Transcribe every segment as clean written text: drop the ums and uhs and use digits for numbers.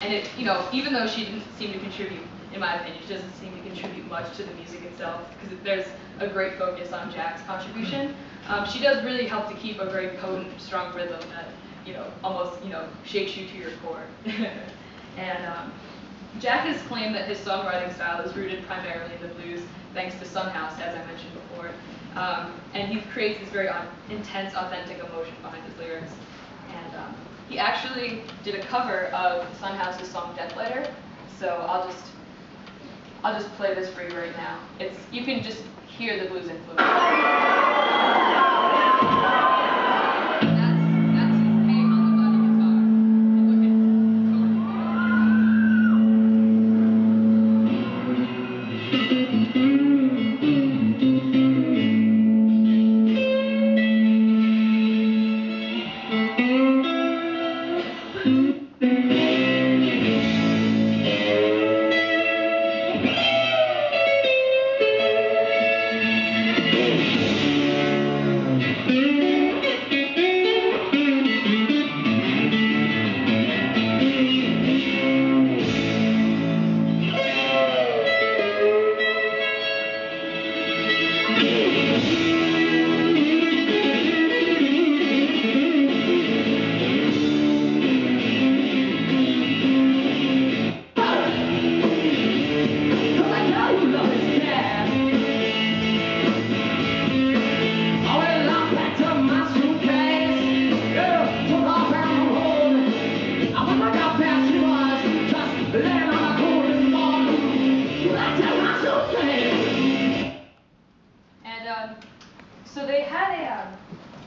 And it, you know, even though she didn't seem to contribute, in my opinion, she doesn't seem to contribute much to the music itself, because there's a great focus on Jack's contribution. She does really help to keep a very potent, strong rhythm that, you know, almost, you know, shakes you to your core. And Jack has claimed that his songwriting style is rooted primarily in the blues, thanks to Son House, as I mentioned before. And he creates this very intense, authentic emotion behind his lyrics. And he actually did a cover of Son House's song Death Letter, so I'll just play this for you right now. You can just hear the blues influence.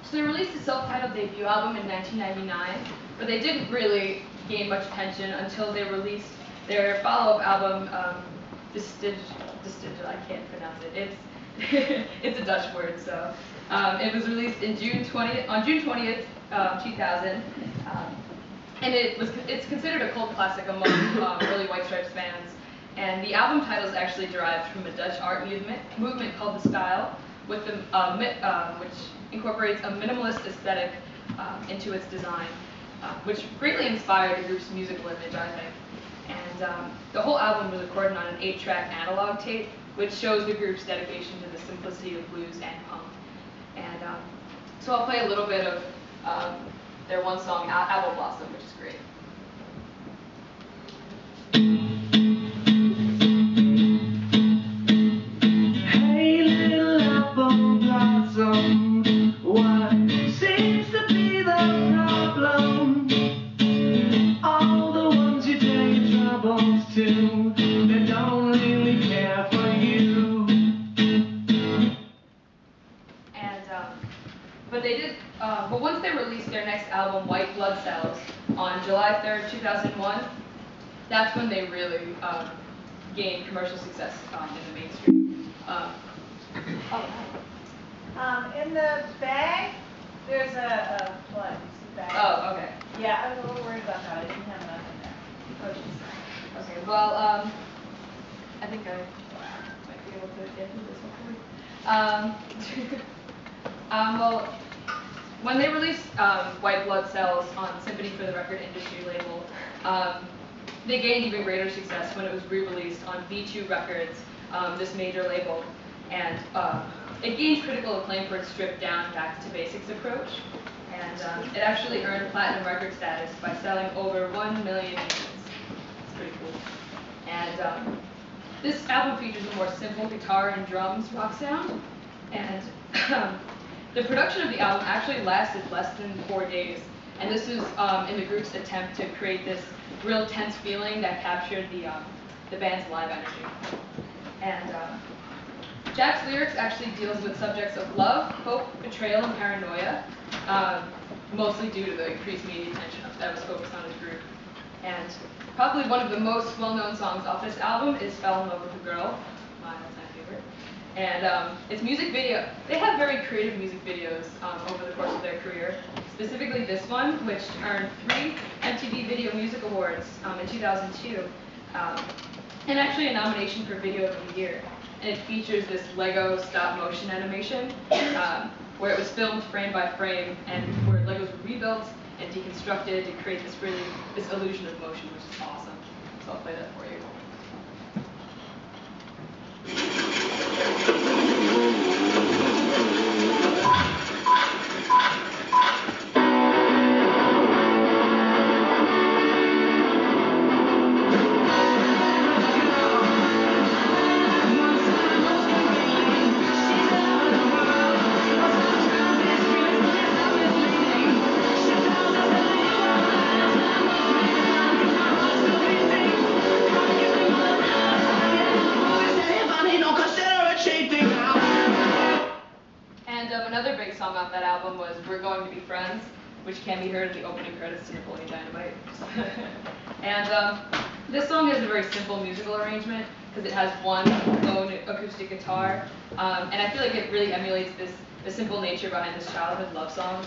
So they released a self-titled debut album in 1999, but they didn't really gain much attention until they released their follow-up album, I can't pronounce it. It's a Dutch word, so it was released on June 20th, 2000, and it's considered a cult classic among early White Stripes fans. And the album title is actually derived from a Dutch art movement called the Style, with which incorporates a minimalist aesthetic into its design, which greatly inspired the group's musical image, I think. And the whole album was recorded on an 8-track analog tape, which shows the group's dedication to the simplicity of blues and punk. And so I'll play a little bit of their one song, Apple Blossom, which is great. They don't really care for you. And but once they released their next album, White Blood Cells, on July 3rd, 2001, that's when they really gained commercial success in the mainstream. In the bag, there's a what? Bag. Oh, okay. Yeah, I was a little worried about that. I didn't have enough in there. Oh, geez. Okay, well, I think I might be able to get through this hopefully. Well, when they released White Blood Cells on Symphony for the Record Industry label, they gained even greater success when it was re-released on V2 Records, this major label, and it gained critical acclaim for its stripped-down, back-to-basics approach, and it actually earned platinum record status by selling over 1 million units. It's pretty cool. And this album features a more simple guitar and drums rock sound, and the production of the album actually lasted less than 4 days, and this is in the group's attempt to create this real tense feeling that captured the band's live energy. And Jack's lyrics actually deals with subjects of love, hope, betrayal, and paranoia, mostly due to the increased media attention that was focused on his group. And probably one of the most well-known songs off this album is Fell in Love with a Girl, my all-time favorite. And its music video, they have very creative music videos over the course of their career, specifically this one, which earned 3 MTV Video Music Awards in 2002, and actually a nomination for Video of the Year. And it features this Lego stop-motion animation, where it was filmed frame by frame, and where Legos were rebuilt and deconstructed to create this illusion of motion, which is awesome. So I'll play that for you. Another big song off that album was We're Going to Be Friends, which can be heard in the opening credits to Napoleon Dynamite. And this song has a very simple musical arrangement because it has one lone acoustic guitar. And I feel like it really emulates the simple nature behind this childhood love song,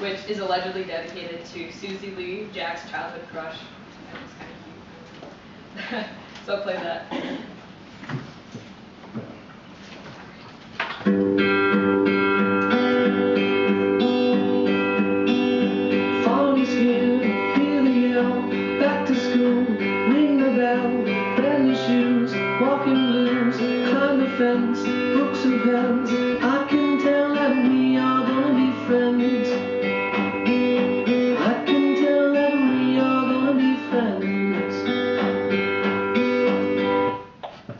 which is allegedly dedicated to Susie Lee, Jack's childhood crush. And it's kind of cute. So I'll play that. Walking blues, climb the fence, books and pens. I can tell that we are gonna be friends. I can tell that we are gonna be friends.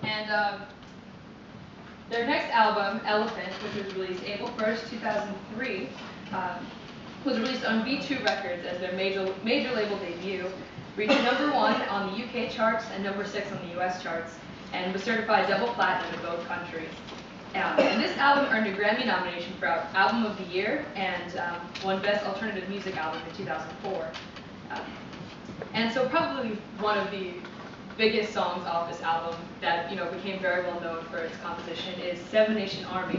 And their next album, Elephant, which was released April 1st, 2003, was released on V2 Records as their major label debut, reached #1 on the UK charts and #6 on the US charts, and was certified double platinum in both countries. And this album earned a Grammy nomination for Album of the Year and won Best Alternative Music Album in 2004. And so probably one of the biggest songs off this album that became very well known for its composition is Seven Nation Army,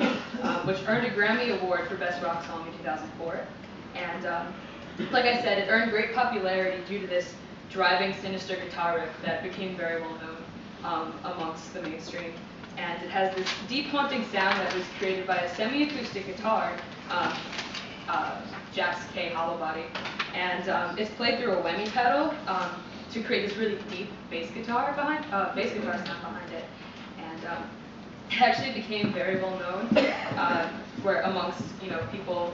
which earned a Grammy Award for Best Rock Song in 2004. And like I said, it earned great popularity due to this driving, sinister guitar riff that became very well known amongst the mainstream. And it has this deep haunting sound that was created by a semi-acoustic guitar, Jack's K hollow body. And it's played through a whammy pedal to create this really deep bass guitar sound behind it. And it actually became very well known where amongst people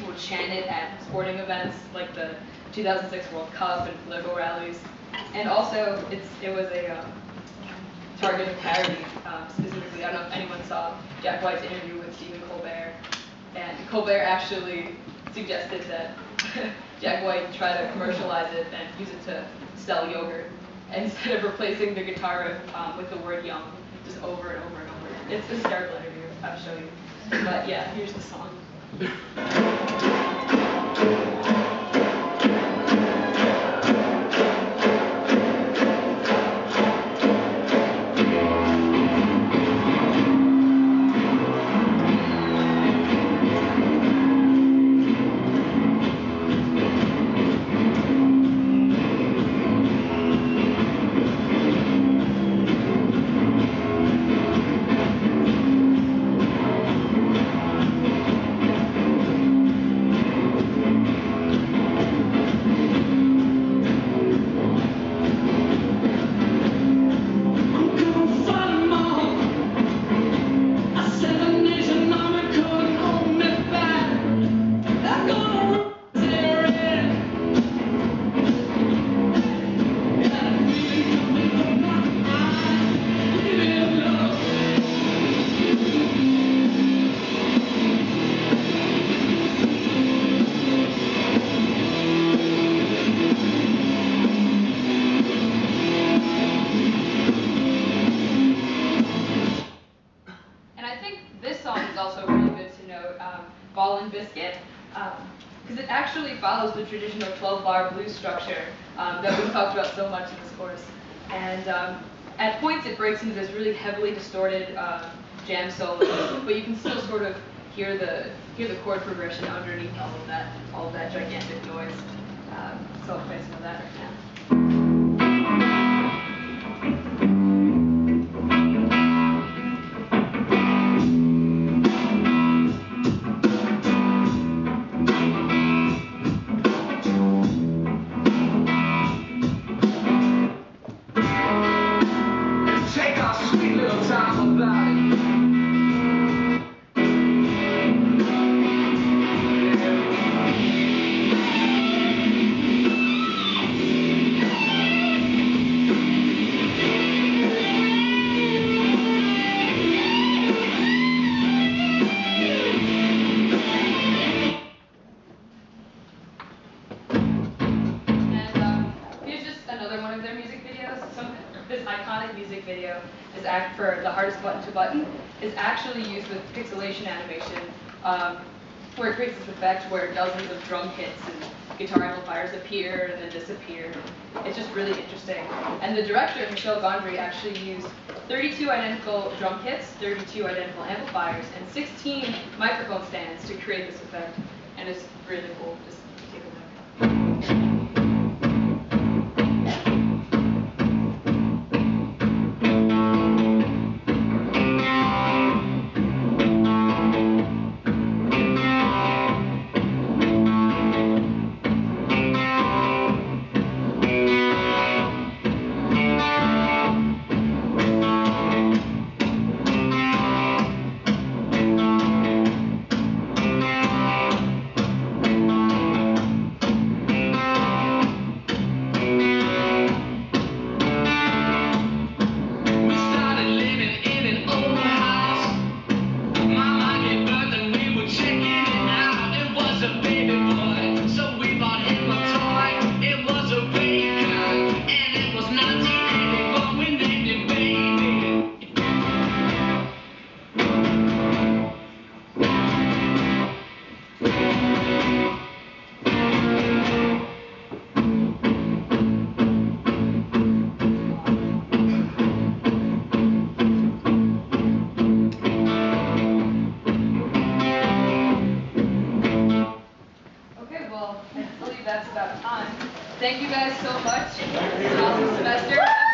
would chant it at sporting events like the 2006 World Cup and political rallies. And also it was a target of parody, specifically. I don't know if anyone saw Jack White's interview with Stephen Colbert, and Colbert actually suggested that Jack White try to commercialize it and use it to sell yogurt instead of replacing the guitar riff with the word yum, just over and over and over. It's a hysterical interview, I'll show you. But yeah, here's the song. Because it actually follows the traditional 12-bar blues structure that we've talked about so much in this course. And at points it breaks into this really heavily distorted jam solo, but you can still sort of hear the chord progression underneath all of that gigantic noise. So I'll play some of that right now. this iconic music video is for the hardest button to button is actually used with pixelation animation, where it creates this effect where dozens of drum hits and guitar amplifiers appear and then disappear. It's just really interesting. And the director, Michel Gondry, actually used 32 identical drum kits, 32 identical amplifiers, and 16 microphone stands to create this effect. And it's really cool. Just take a look. I believe that's about time. Thank you guys so much. It's an awesome semester.